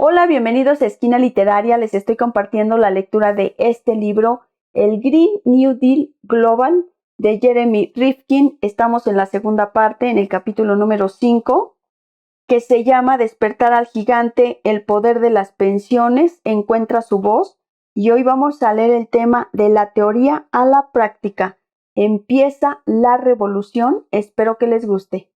Hola, bienvenidos a Esquina Literaria. Les estoy compartiendo la lectura de este libro, El Green New Deal Global, de Jeremy Rifkin. Estamos en la segunda parte, en el capítulo número 5, que se llama Despertar al gigante, el poder de las pensiones, encuentra su voz. Y hoy vamos a leer el tema de la teoría a la práctica. Empieza la revolución. Espero que les guste.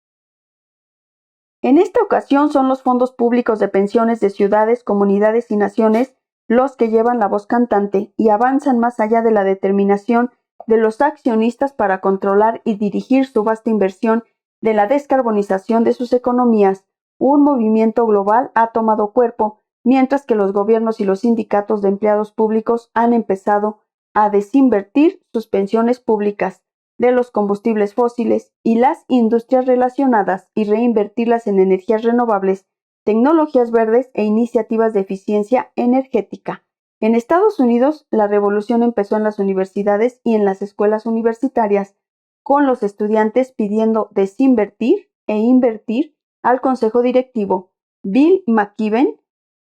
En esta ocasión son los fondos públicos de pensiones de ciudades, comunidades y naciones los que llevan la voz cantante y avanzan más allá de la determinación de los accionistas para controlar y dirigir su vasta inversión de la descarbonización de sus economías. Un movimiento global ha tomado cuerpo, mientras que los gobiernos y los sindicatos de empleados públicos han empezado a desinvertir sus pensiones públicas de los combustibles fósiles y las industrias relacionadas y reinvertirlas en energías renovables, tecnologías verdes e iniciativas de eficiencia energética. En Estados Unidos, la revolución empezó en las universidades y en las escuelas universitarias, con los estudiantes pidiendo desinvertir e invertir al consejo directivo. Bill McKibben,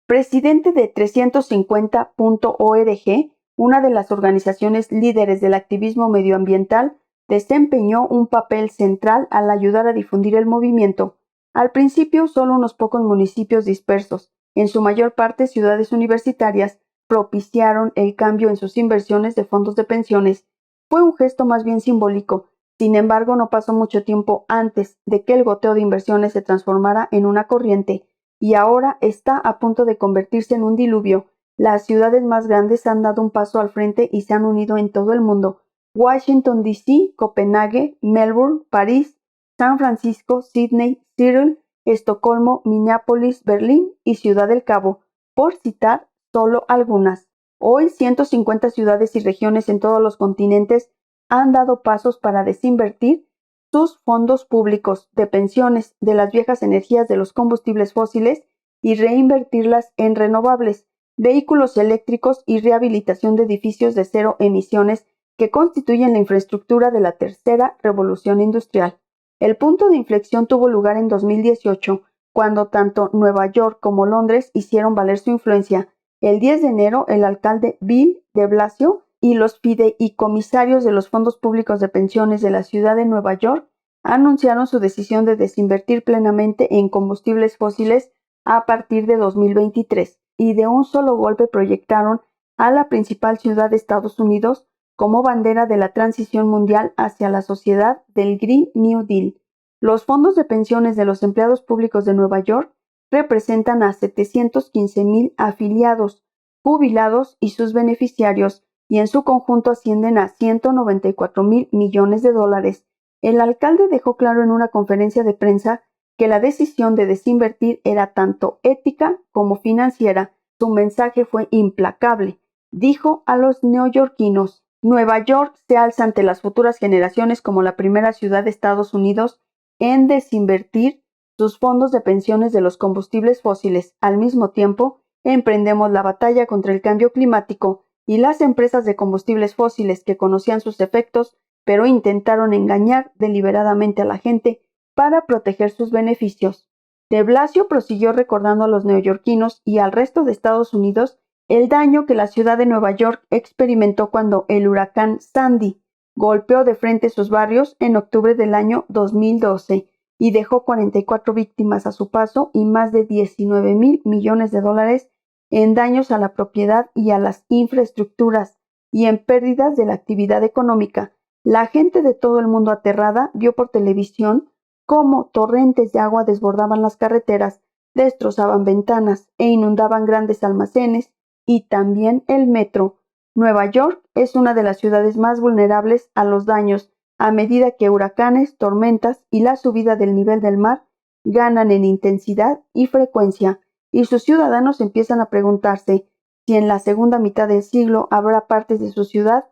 presidente de 350.org, una de las organizaciones líderes del activismo medioambiental, desempeñó un papel central al ayudar a difundir el movimiento. Al principio, solo unos pocos municipios dispersos, en su mayor parte ciudades universitarias, propiciaron el cambio en sus inversiones de fondos de pensiones. Fue un gesto más bien simbólico. Sin embargo, no pasó mucho tiempo antes de que el goteo de inversiones se transformara en una corriente, y ahora está a punto de convertirse en un diluvio. Las ciudades más grandes han dado un paso al frente y se han unido en todo el mundo. Washington, D.C., Copenhague, Melbourne, París, San Francisco, Sydney, Seattle, Estocolmo, Minneapolis, Berlín y Ciudad del Cabo, por citar solo algunas. Hoy 150 ciudades y regiones en todos los continentes han dado pasos para desinvertir sus fondos públicos de pensiones de las viejas energías de los combustibles fósiles y reinvertirlas en renovables, vehículos eléctricos y rehabilitación de edificios de cero emisiones que constituyen la infraestructura de la tercera revolución industrial. El punto de inflexión tuvo lugar en 2018, cuando tanto Nueva York como Londres hicieron valer su influencia. El 10 de enero, el alcalde Bill de Blasio y los fideicomisarios de los fondos públicos de pensiones de la ciudad de Nueva York anunciaron su decisión de desinvertir plenamente en combustibles fósiles a partir de 2023 y de un solo golpe proyectaron a la principal ciudad de Estados Unidos como bandera de la transición mundial hacia la sociedad del Green New Deal. Los fondos de pensiones de los empleados públicos de Nueva York representan a 715,000 afiliados, jubilados y sus beneficiarios, y en su conjunto ascienden a 194,000 millones de dólares. El alcalde dejó claro en una conferencia de prensa que la decisión de desinvertir era tanto ética como financiera. Su mensaje fue implacable. Dijo a los neoyorquinos: Nueva York se alza ante las futuras generaciones como la primera ciudad de Estados Unidos en desinvertir sus fondos de pensiones de los combustibles fósiles. Al mismo tiempo, emprendemos la batalla contra el cambio climático y las empresas de combustibles fósiles que conocían sus efectos, pero intentaron engañar deliberadamente a la gente para proteger sus beneficios. De Blasio prosiguió recordando a los neoyorquinos y al resto de Estados Unidos el daño que la ciudad de Nueva York experimentó cuando el huracán Sandy golpeó de frente sus barrios en octubre del año 2012 y dejó 44 víctimas a su paso y más de 19,000 millones de dólares en daños a la propiedad y a las infraestructuras y en pérdidas de la actividad económica. La gente de todo el mundo aterrada vio por televisión cómo torrentes de agua desbordaban las carreteras, destrozaban ventanas e inundaban grandes almacenes y también el metro. Nueva York es una de las ciudades más vulnerables a los daños a medida que huracanes, tormentas y la subida del nivel del mar ganan en intensidad y frecuencia, y sus ciudadanos empiezan a preguntarse si en la segunda mitad del siglo habrá partes de su ciudad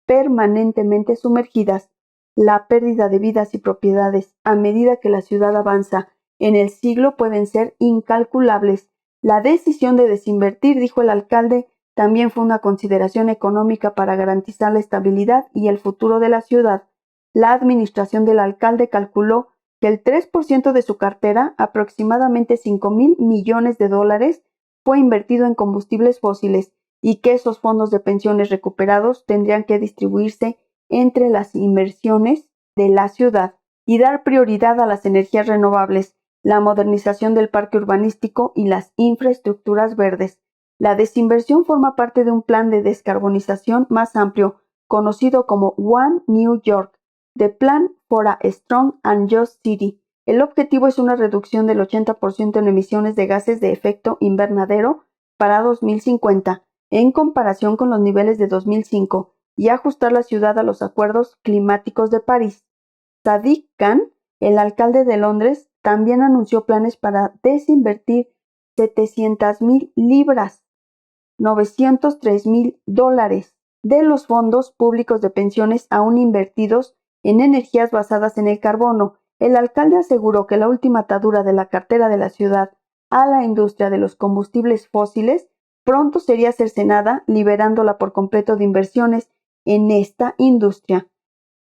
permanentemente sumergidas. La pérdida de vidas y propiedades a medida que la ciudad avanza en el siglo pueden ser incalculables. La decisión de desinvertir, dijo el alcalde, también fue una consideración económica para garantizar la estabilidad y el futuro de la ciudad. La administración del alcalde calculó que el 3% de su cartera, aproximadamente 5,000 millones de dólares, fue invertido en combustibles fósiles y que esos fondos de pensiones recuperados tendrían que distribuirse entre las inversiones de la ciudad y dar prioridad a las energías renovables, la modernización del parque urbanístico y las infraestructuras verdes. La desinversión forma parte de un plan de descarbonización más amplio, conocido como One New York, The Plan for a Strong and Just City. El objetivo es una reducción del 80% en emisiones de gases de efecto invernadero para 2050, en comparación con los niveles de 2005, y ajustar la ciudad a los acuerdos climáticos de París. Sadiq Khan, el alcalde de Londres, también anunció planes para desinvertir 700,000 libras, $903,000, de los fondos públicos de pensiones aún invertidos en energías basadas en el carbono. El alcalde aseguró que la última atadura de la cartera de la ciudad a la industria de los combustibles fósiles pronto sería cercenada, liberándola por completo de inversiones en esta industria.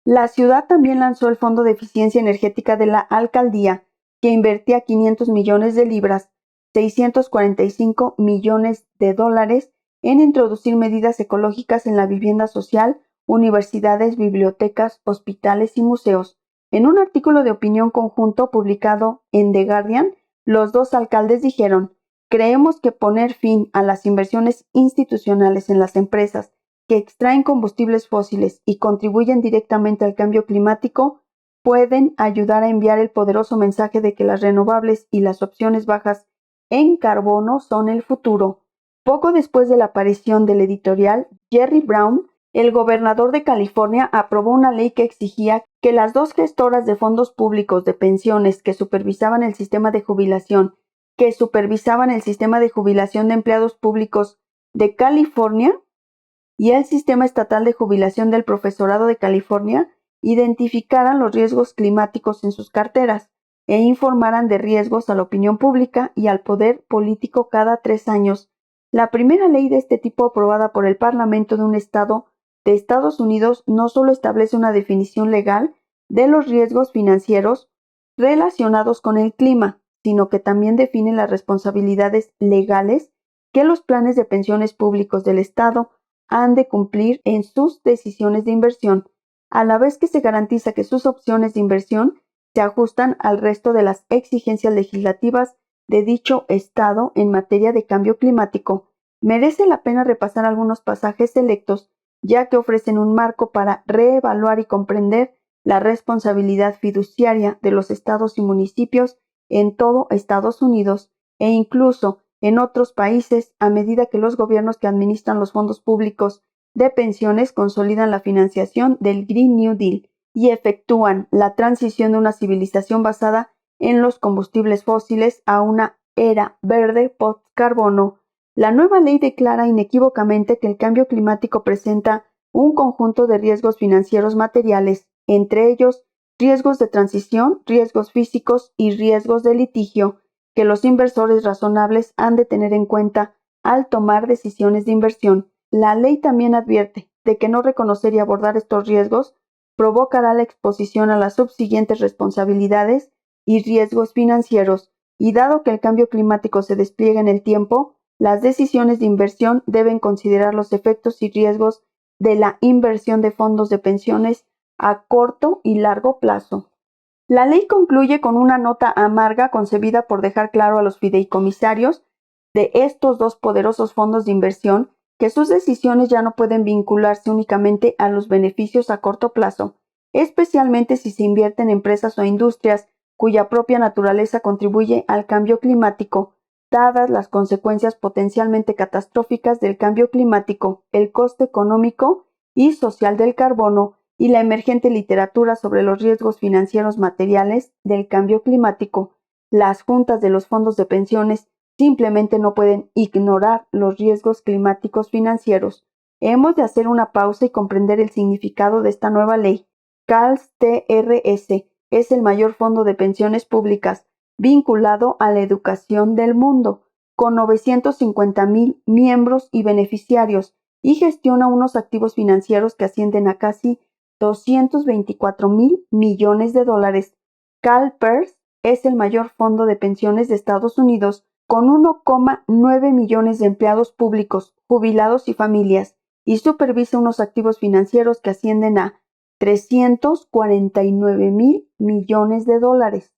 La ciudad también lanzó el Fondo de Eficiencia Energética de la Alcaldía, que invertía 500 millones de libras, 645 millones de dólares, en introducir medidas ecológicas en la vivienda social, universidades, bibliotecas, hospitales y museos. En un artículo de opinión conjunto publicado en The Guardian, los dos alcaldes dijeron: "Creemos que poner fin a las inversiones institucionales en las empresas que extraen combustibles fósiles y contribuyen directamente al cambio climático pueden ayudar a enviar el poderoso mensaje de que las renovables y las opciones bajas en carbono son el futuro". Poco después de la aparición del editorial, Jerry Brown, el gobernador de California, aprobó una ley que exigía que las dos gestoras de fondos públicos de pensiones que supervisaban el sistema de jubilación de empleados públicos de California y el Sistema Estatal de Jubilación del Profesorado de California identificaran los riesgos climáticos en sus carteras e informaran de riesgos a la opinión pública y al poder político cada 3 años. La primera ley de este tipo aprobada por el Parlamento de un estado de Estados Unidos no solo establece una definición legal de los riesgos financieros relacionados con el clima, sino que también define las responsabilidades legales que los planes de pensiones públicos del Estado han de cumplir en sus decisiones de inversión, a la vez que se garantiza que sus opciones de inversión se ajustan al resto de las exigencias legislativas de dicho Estado en materia de cambio climático. Merece la pena repasar algunos pasajes selectos, ya que ofrecen un marco para reevaluar y comprender la responsabilidad fiduciaria de los estados y municipios en todo Estados Unidos e incluso en otros países, a medida que los gobiernos que administran los fondos públicos de pensiones consolidan la financiación del Green New Deal y efectúan la transición de una civilización basada en los combustibles fósiles a una era verde post-carbono. La nueva ley declara inequívocamente que el cambio climático presenta un conjunto de riesgos financieros materiales, entre ellos riesgos de transición, riesgos físicos y riesgos de litigio, que los inversores razonables han de tener en cuenta al tomar decisiones de inversión. La ley también advierte de que no reconocer y abordar estos riesgos provocará la exposición a las subsiguientes responsabilidades y riesgos financieros, y dado que el cambio climático se despliega en el tiempo, las decisiones de inversión deben considerar los efectos y riesgos de la inversión de fondos de pensiones a corto y largo plazo. La ley concluye con una nota amarga concebida por dejar claro a los fideicomisarios de estos dos poderosos fondos de inversión que sus decisiones ya no pueden vincularse únicamente a los beneficios a corto plazo, especialmente si se invierte en empresas o industrias cuya propia naturaleza contribuye al cambio climático, dadas las consecuencias potencialmente catastróficas del cambio climático, el coste económico y social del carbono, y la emergente literatura sobre los riesgos financieros materiales del cambio climático. Las juntas de los fondos de pensiones simplemente no pueden ignorar los riesgos climáticos financieros. Hemos de hacer una pausa y comprender el significado de esta nueva ley. CALS TRS es el mayor fondo de pensiones públicas vinculado a la educación del mundo, con 950,000 miembros y beneficiarios, y gestiona unos activos financieros que ascienden a casi 224,000 millones de dólares. CalPERS es el mayor fondo de pensiones de Estados Unidos, con 1,9 millones de empleados públicos, jubilados y familias, y supervisa unos activos financieros que ascienden a 349,000 millones de dólares.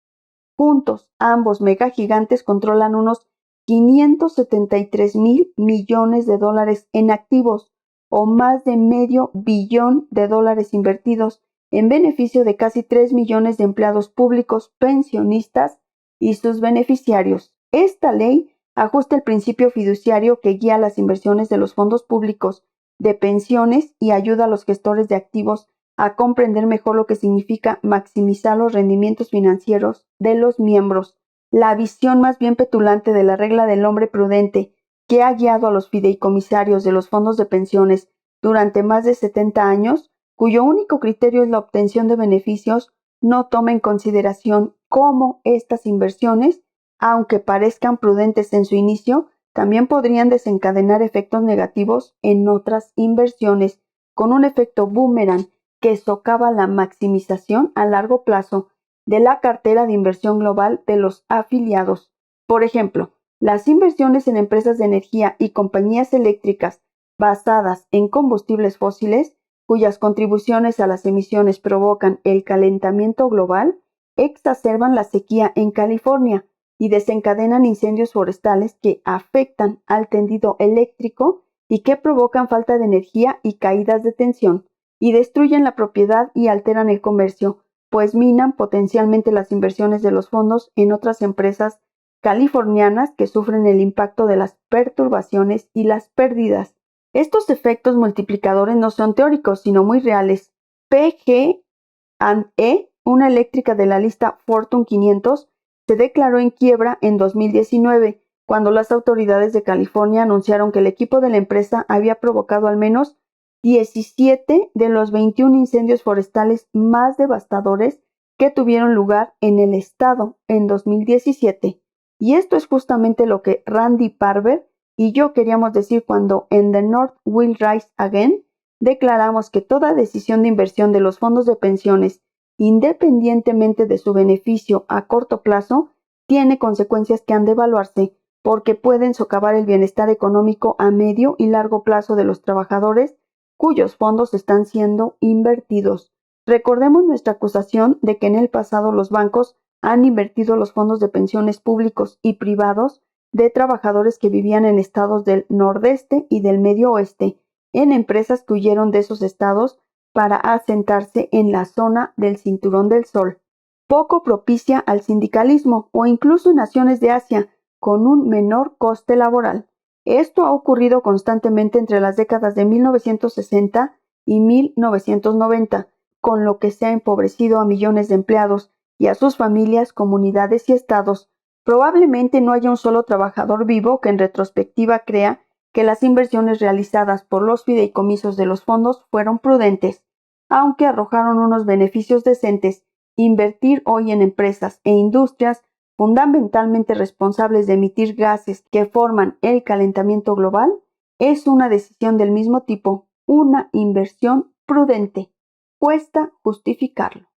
Juntos, ambos megagigantes controlan unos 573,000 millones de dólares en activos, o más de medio billón de dólares invertidos en beneficio de casi 3 millones de empleados públicos, pensionistas y sus beneficiarios. Esta ley ajusta el principio fiduciario que guía las inversiones de los fondos públicos de pensiones y ayuda a los gestores de activos a comprender mejor lo que significa maximizar los rendimientos financieros de los miembros. La visión más bien petulante de la regla del hombre prudente que ha guiado a los fideicomisarios de los fondos de pensiones durante más de 70 años, cuyo único criterio es la obtención de beneficios, no toma en consideración cómo estas inversiones, aunque parezcan prudentes en su inicio, también podrían desencadenar efectos negativos en otras inversiones, con un efecto boomerang que socava la maximización a largo plazo de la cartera de inversión global de los afiliados. Por ejemplo, las inversiones en empresas de energía y compañías eléctricas basadas en combustibles fósiles, cuyas contribuciones a las emisiones provocan el calentamiento global, exacerban la sequía en California y desencadenan incendios forestales que afectan al tendido eléctrico y que provocan falta de energía y caídas de tensión, y destruyen la propiedad y alteran el comercio, pues minan potencialmente las inversiones de los fondos en otras empresas californianas que sufren el impacto de las perturbaciones y las pérdidas. Estos efectos multiplicadores no son teóricos, sino muy reales. PG&E, una eléctrica de la lista Fortune 500, se declaró en quiebra en 2019, cuando las autoridades de California anunciaron que el equipo de la empresa había provocado al menos 17 de los 21 incendios forestales más devastadores que tuvieron lugar en el estado en 2017. Y esto es justamente lo que Randy Parver y yo queríamos decir cuando en The North Will Rise Again declaramos que toda decisión de inversión de los fondos de pensiones, independientemente de su beneficio a corto plazo, tiene consecuencias que han de evaluarse porque pueden socavar el bienestar económico a medio y largo plazo de los trabajadores cuyos fondos están siendo invertidos. Recordemos nuestra acusación de que en el pasado los bancos han invertido los fondos de pensiones públicos y privados de trabajadores que vivían en estados del Nordeste y del Medio Oeste, en empresas que huyeron de esos estados para asentarse en la zona del Cinturón del Sol, poco propicia al sindicalismo o incluso en naciones de Asia, con un menor coste laboral. Esto ha ocurrido constantemente entre las décadas de 1960 y 1990, con lo que se ha empobrecido a millones de empleados y a sus familias, comunidades y estados. Probablemente no haya un solo trabajador vivo que en retrospectiva crea que las inversiones realizadas por los fideicomisos de los fondos fueron prudentes, aunque arrojaron unos beneficios decentes. Invertir hoy en empresas e industrias fundamentalmente responsables de emitir gases que forman el calentamiento global, es una decisión del mismo tipo, una inversión prudente. Cuesta justificarlo.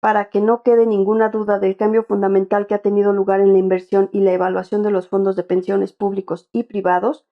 Para que no quede ninguna duda del cambio fundamental que ha tenido lugar en la inversión y la evaluación de los fondos de pensiones públicos y privados,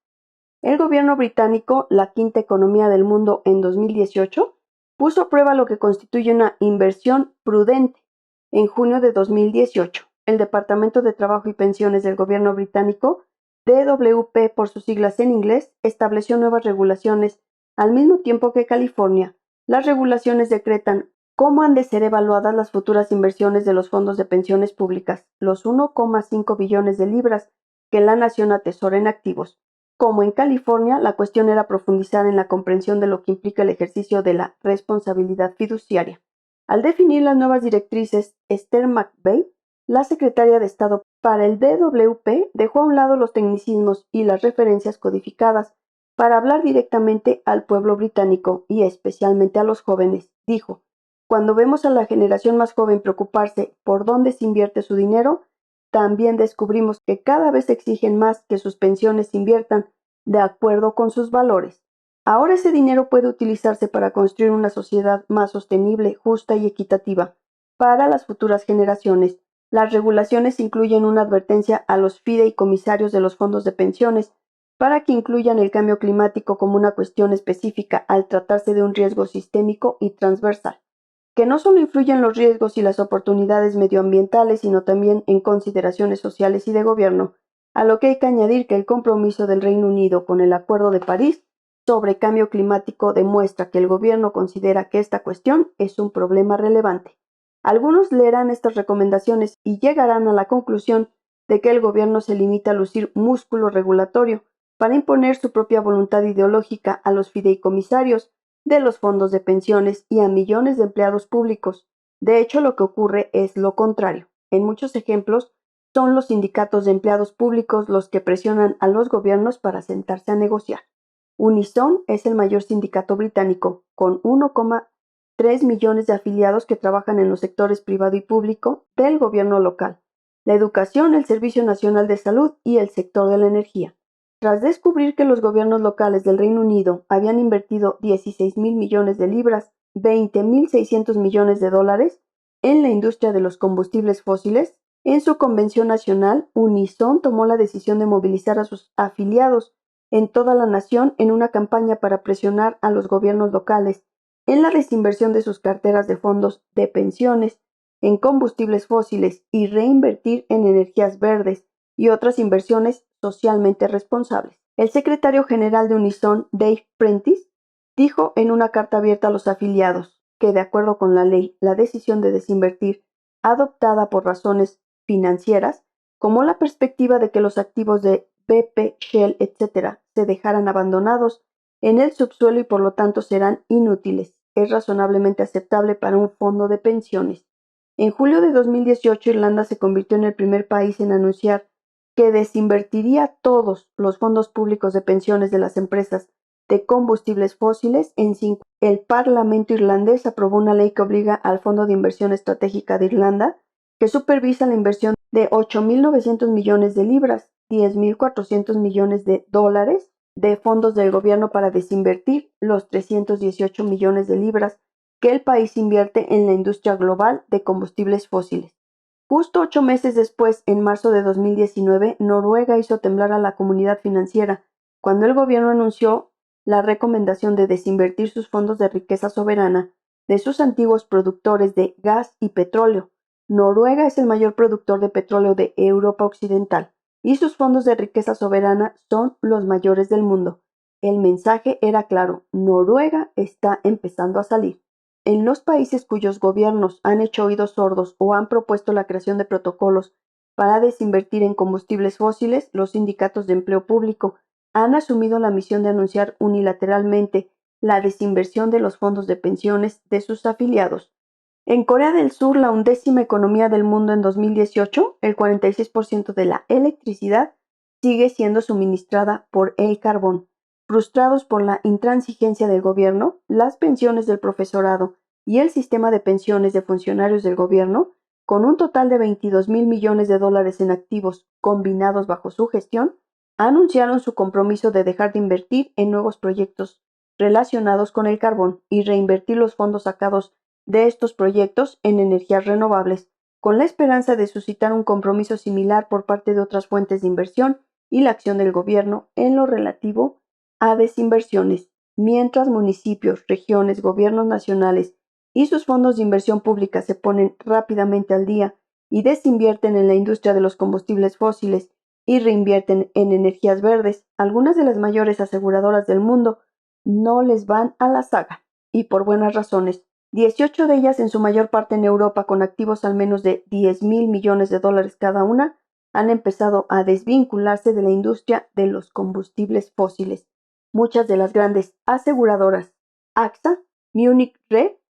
el gobierno británico, la quinta economía del mundo en 2018, puso a prueba lo que constituye una inversión prudente. En junio de 2018, el Departamento de Trabajo y Pensiones del gobierno británico, DWP por sus siglas en inglés, estableció nuevas regulaciones al mismo tiempo que California. Las regulaciones decretan cómo han de ser evaluadas las futuras inversiones de los fondos de pensiones públicas, los 1,5 billones de libras que la nación atesora en activos. Como en California, la cuestión era profundizar en la comprensión de lo que implica el ejercicio de la responsabilidad fiduciaria. Al definir las nuevas directrices, Esther McVeigh, la secretaria de Estado para el DWP, dejó a un lado los tecnicismos y las referencias codificadas para hablar directamente al pueblo británico y especialmente a los jóvenes. Dijo: cuando vemos a la generación más joven preocuparse por dónde se invierte su dinero, también descubrimos que cada vez exigen más que sus pensiones se inviertan de acuerdo con sus valores. Ahora ese dinero puede utilizarse para construir una sociedad más sostenible, justa y equitativa para las futuras generaciones. Las regulaciones incluyen una advertencia a los fideicomisarios de los fondos de pensiones para que incluyan el cambio climático como una cuestión específica al tratarse de un riesgo sistémico y transversal, que no solo influye en los riesgos y las oportunidades medioambientales, sino también en consideraciones sociales y de gobierno, a lo que hay que añadir que el compromiso del Reino Unido con el Acuerdo de París sobre cambio climático demuestra que el gobierno considera que esta cuestión es un problema relevante. Algunos leerán estas recomendaciones y llegarán a la conclusión de que el gobierno se limita a lucir músculo regulatorio para imponer su propia voluntad ideológica a los fideicomisarios de los fondos de pensiones y a millones de empleados públicos. De hecho, lo que ocurre es lo contrario. En muchos ejemplos, son los sindicatos de empleados públicos los que presionan a los gobiernos para sentarse a negociar. Unison es el mayor sindicato británico, con 1,3 millones de afiliados que trabajan en los sectores privado y público del gobierno local, la educación, el Servicio Nacional de Salud y el sector de la energía. Tras descubrir que los gobiernos locales del Reino Unido habían invertido 16,000 millones de libras, 20,600 millones de dólares, en la industria de los combustibles fósiles, en su convención nacional, Unison tomó la decisión de movilizar a sus afiliados en toda la nación en una campaña para presionar a los gobiernos locales en la desinversión de sus carteras de fondos de pensiones, en combustibles fósiles y reinvertir en energías verdes y otras inversiones socialmente responsables. El secretario general de Unison, Dave Prentice, dijo en una carta abierta a los afiliados que, de acuerdo con la ley, la decisión de desinvertir, adoptada por razones financieras, como la perspectiva de que los activos de BP, Shell, etc., se dejaran abandonados en el subsuelo y por lo tanto serán inútiles, es razonablemente aceptable para un fondo de pensiones. En julio de 2018, Irlanda se convirtió en el primer país en anunciar que desinvertiría todos los fondos públicos de pensiones de las empresas de combustibles fósiles en 5 años. El Parlamento irlandés aprobó una ley que obliga al Fondo de Inversión Estratégica de Irlanda, que supervisa la inversión de 8,900 millones de libras, 10,400 millones de dólares, de fondos del gobierno para desinvertir los 318 millones de libras que el país invierte en la industria global de combustibles fósiles. Justo 8 meses después, en marzo de 2019, Noruega hizo temblar a la comunidad financiera cuando el gobierno anunció la recomendación de desinvertir sus fondos de riqueza soberana de sus antiguos productores de gas y petróleo. Noruega es el mayor productor de petróleo de Europa Occidental y sus fondos de riqueza soberana son los mayores del mundo. El mensaje era claro: Noruega está empezando a salir. En los países cuyos gobiernos han hecho oídos sordos o han propuesto la creación de protocolos para desinvertir en combustibles fósiles, los sindicatos de empleo público han asumido la misión de anunciar unilateralmente la desinversión de los fondos de pensiones de sus afiliados. En Corea del Sur, la 11ª economía del mundo en 2018, el 46% de la electricidad sigue siendo suministrada por el carbón. Frustrados por la intransigencia del gobierno, las pensiones del profesorado y el sistema de pensiones de funcionarios del gobierno, con un total de 22,000 millones de dólares en activos combinados bajo su gestión, anunciaron su compromiso de dejar de invertir en nuevos proyectos relacionados con el carbón y reinvertir los fondos sacados de estos proyectos en energías renovables, con la esperanza de suscitar un compromiso similar por parte de otras fuentes de inversión y la acción del gobierno en lo relativo a desinversiones, mientras municipios, regiones, gobiernos nacionales y sus fondos de inversión pública se ponen rápidamente al día y desinvierten en la industria de los combustibles fósiles y reinvierten en energías verdes. Algunas de las mayores aseguradoras del mundo no les van a la saga, y por buenas razones. 18 de ellas, en su mayor parte en Europa, con activos al menos de 10,000 millones de dólares cada una, han empezado a desvincularse de la industria de los combustibles fósiles. Muchas de las grandes aseguradoras, AXA, Munich Re,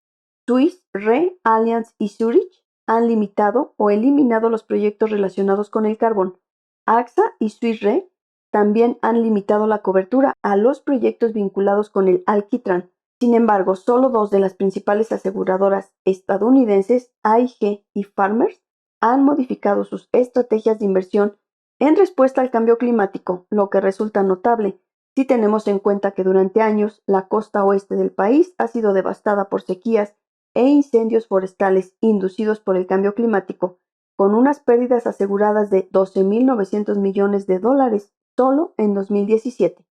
Swiss Re, Allianz y Zurich, han limitado o eliminado los proyectos relacionados con el carbón. AXA y Swiss Re también han limitado la cobertura a los proyectos vinculados con el alquitrán. Sin embargo, solo 2 de las principales aseguradoras estadounidenses, AIG y Farmers, han modificado sus estrategias de inversión en respuesta al cambio climático, lo que resulta notable si tenemos en cuenta que durante años la costa oeste del país ha sido devastada por sequías e incendios forestales inducidos por el cambio climático. con unas pérdidas aseguradas de 12.900 millones de dólares solo en 2017.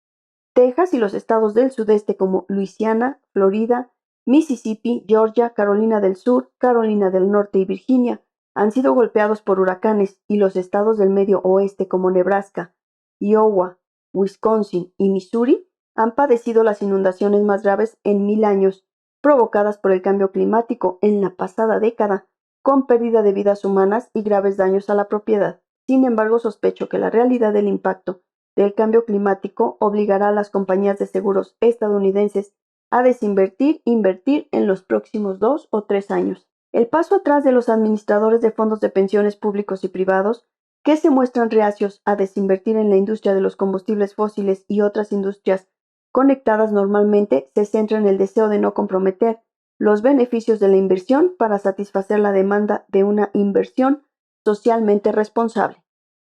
Texas y los estados del sudeste como Luisiana, Florida, Mississippi, Georgia, Carolina del Sur, Carolina del Norte y Virginia han sido golpeados por huracanes, y los estados del medio oeste como Nebraska, Iowa, Wisconsin y Missouri han padecido las inundaciones más graves en 1000 años, provocadas por el cambio climático en la pasada década, con pérdida de vidas humanas y graves daños a la propiedad. Sin embargo, sospecho que la realidad del impacto del cambio climático obligará a las compañías de seguros estadounidenses a desinvertir invertir en los próximos 2 o 3 años. El paso atrás de los administradores de fondos de pensiones públicos y privados, que se muestran reacios a desinvertir en la industria de los combustibles fósiles y otras industrias conectadas, normalmente se centra en el deseo de no comprometer los beneficios de la inversión para satisfacer la demanda de una inversión socialmente responsable,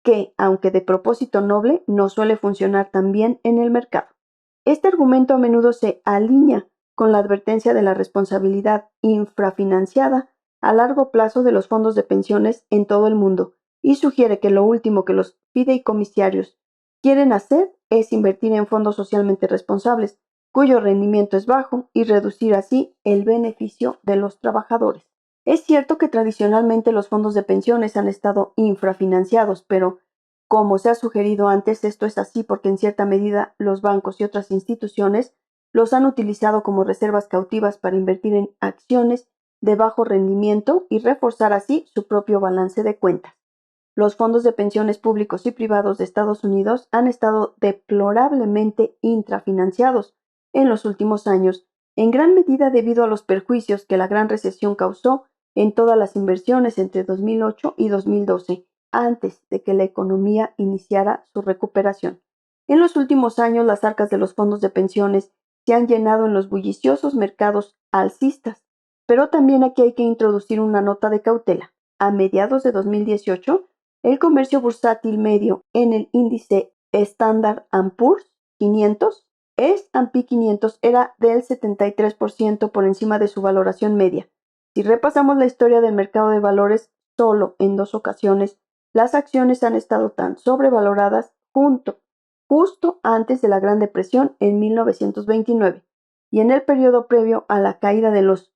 que, aunque de propósito noble, no suele funcionar tan bien en el mercado. Este argumento a menudo se alinea con la advertencia de la responsabilidad infrafinanciada a largo plazo de los fondos de pensiones en todo el mundo, y sugiere que lo último que los fideicomisarios quieren hacer es invertir en fondos socialmente responsables, cuyo rendimiento es bajo, y reducir así el beneficio de los trabajadores. Es cierto que tradicionalmente los fondos de pensiones han estado infrafinanciados, pero como se ha sugerido antes, esto es así porque en cierta medida los bancos y otras instituciones los han utilizado como reservas cautivas para invertir en acciones de bajo rendimiento y reforzar así su propio balance de cuentas. Los fondos de pensiones públicos y privados de Estados Unidos han estado deplorablemente infrafinanciados en los últimos años, en gran medida debido a los perjuicios que la gran recesión causó en todas las inversiones entre 2008 y 2012, antes de que la economía iniciara su recuperación. En los últimos años, las arcas de los fondos de pensiones se han llenado en los bulliciosos mercados alcistas, pero también aquí hay que introducir una nota de cautela. A mediados de 2018, el comercio bursátil medio en el índice Standard & Poor's 500, S&P 500, era del 73% por encima de su valoración media. Si repasamos la historia del mercado de valores, solo en 2 ocasiones las acciones han estado tan sobrevaloradas justo antes de la Gran Depresión en 1929 y en el periodo previo a la caída de los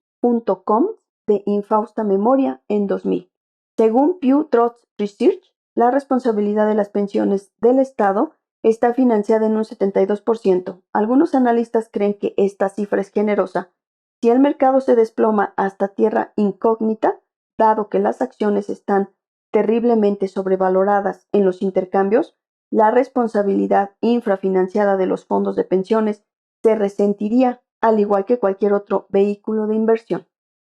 .com de infausta memoria en 2000. Según Pew Trust Research, la responsabilidad de las pensiones del Estado está financiada en un 72%. Algunos analistas creen que esta cifra es generosa. Si el mercado se desploma hasta tierra incógnita, dado que las acciones están terriblemente sobrevaloradas en los intercambios, la responsabilidad infrafinanciada de los fondos de pensiones se resentiría, al igual que cualquier otro vehículo de inversión.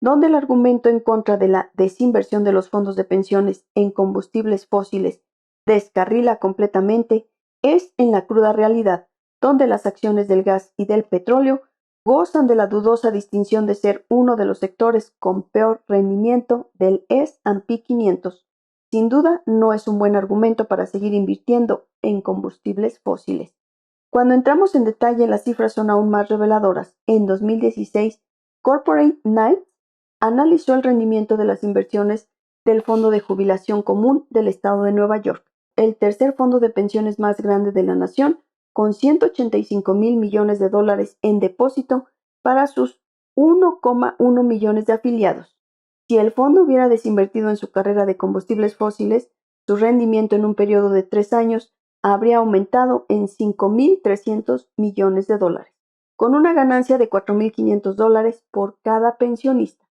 Donde el argumento en contra de la desinversión de los fondos de pensiones en combustibles fósiles descarrila completamente es en la cruda realidad, donde las acciones del gas y del petróleo gozan de la dudosa distinción de ser uno de los sectores con peor rendimiento del S&P 500. Sin duda, no es un buen argumento para seguir invirtiendo en combustibles fósiles. Cuando entramos en detalle, las cifras son aún más reveladoras. En 2016, Corporate Knights analizó el rendimiento de las inversiones del Fondo de Jubilación Común del Estado de Nueva York, el tercer fondo de pensiones más grande de la nación, con 185,000 millones de dólares en depósito para sus 1,1 millones de afiliados. Si el fondo hubiera desinvertido en su carrera de combustibles fósiles, su rendimiento en un periodo de 3 años habría aumentado en 5.300 millones de dólares, con una ganancia de 4.500 dólares por cada pensionista.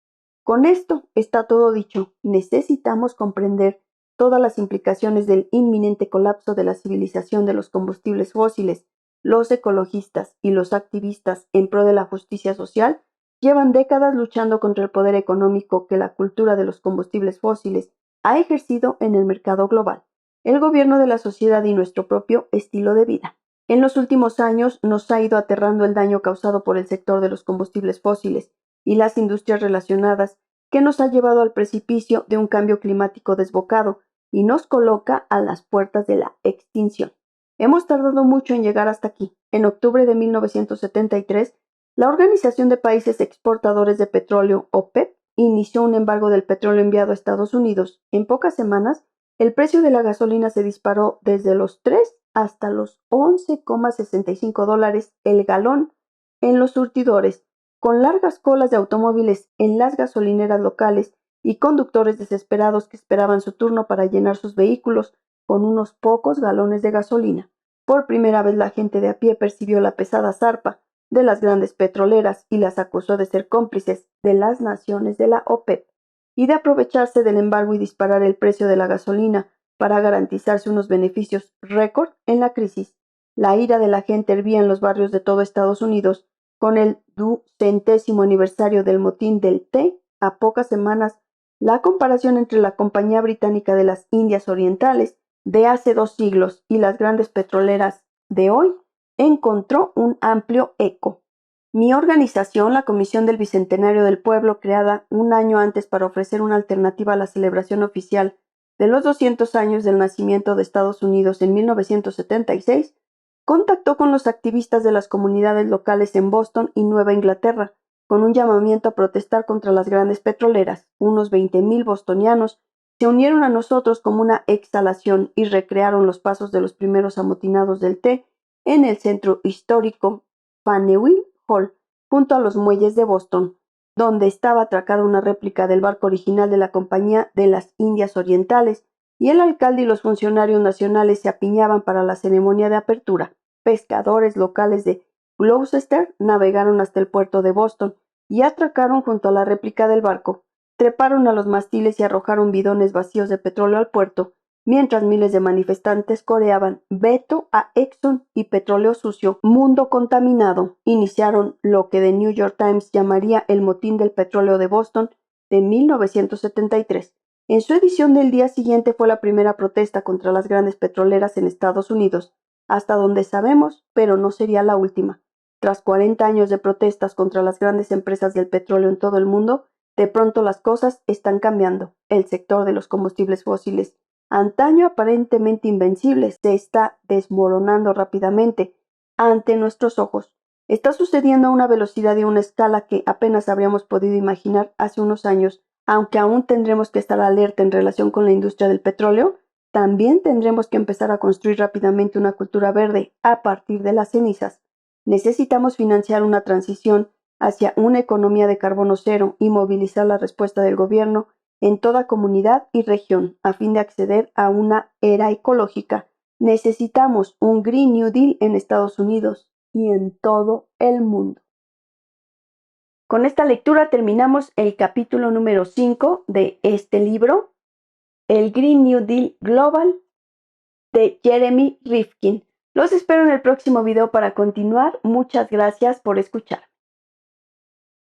Con esto está todo dicho. Necesitamos comprender todas las implicaciones del inminente colapso de la civilización de los combustibles fósiles. Los ecologistas y los activistas en pro de la justicia social llevan décadas luchando contra el poder económico que la cultura de los combustibles fósiles ha ejercido en el mercado global, el gobierno de la sociedad y nuestro propio estilo de vida. En los últimos años nos ha ido aterrando el daño causado por el sector de los combustibles fósiles y las industrias relacionadas, que nos ha llevado al precipicio de un cambio climático desbocado y nos coloca a las puertas de la extinción. Hemos tardado mucho en llegar hasta aquí. En octubre de 1973, la Organización de Países Exportadores de Petróleo, OPEP, inició un embargo del petróleo enviado a Estados Unidos, en pocas semanas, el precio de la gasolina se disparó desde los 3 hasta los $11,65 el galón en los surtidores, con largas colas de automóviles en las gasolineras locales y conductores desesperados que esperaban su turno para llenar sus vehículos con unos pocos galones de gasolina. Por primera vez la gente de a pie percibió la pesada zarpa de las grandes petroleras y las acusó de ser cómplices de las naciones de la OPEP y de aprovecharse del embargo y disparar el precio de la gasolina para garantizarse unos beneficios récord en la crisis. La ira de la gente hervía en los barrios de todo Estados Unidos con el 200º aniversario del motín del té. A pocas semanas, la comparación entre la Compañía Británica de las Indias Orientales de hace 2 siglos y las grandes petroleras de hoy encontró un amplio eco. Mi organización, la Comisión del Bicentenario del Pueblo, creada un año antes para ofrecer una alternativa a la celebración oficial de los 200 años del nacimiento de Estados Unidos en 1976, contactó con los activistas de las comunidades locales en Boston y Nueva Inglaterra, con un llamamiento a protestar contra las grandes petroleras. Unos 20,000 bostonianos se unieron a nosotros como una exhalación y recrearon los pasos de los primeros amotinados del té en el centro histórico Faneuil Hall, junto a los muelles de Boston, donde estaba atracada una réplica del barco original de la Compañía de las Indias Orientales, y el alcalde y los funcionarios nacionales se apiñaban para la ceremonia de apertura. Pescadores locales de Gloucester navegaron hasta el puerto de Boston y atracaron junto a la réplica del barco. Treparon a los mástiles y arrojaron bidones vacíos de petróleo al puerto, mientras miles de manifestantes coreaban «Veto a Exxon» y «Petróleo sucio, mundo contaminado». Iniciaron lo que The New York Times llamaría el motín del petróleo de Boston de 1973. En su edición del día siguiente fue la primera protesta contra las grandes petroleras en Estados Unidos, hasta donde sabemos, pero no sería la última. Tras 40 años de protestas contra las grandes empresas del petróleo en todo el mundo, de pronto las cosas están cambiando. El sector de los combustibles fósiles, antaño aparentemente invencible, se está desmoronando rápidamente ante nuestros ojos. Está sucediendo a una velocidad y una escala que apenas habríamos podido imaginar hace unos años. Aunque aún tendremos que estar alerta en relación con la industria del petróleo, también tendremos que empezar a construir rápidamente una cultura verde a partir de las cenizas. Necesitamos financiar una transición hacia una economía de carbono cero y movilizar la respuesta del gobierno en toda comunidad y región a fin de acceder a una era ecológica. Necesitamos un Green New Deal en Estados Unidos y en todo el mundo. Con esta lectura terminamos el capítulo número 5 de este libro, El Green New Deal Global, de Jeremy Rifkin. Los espero en el próximo video para continuar. Muchas gracias por escuchar.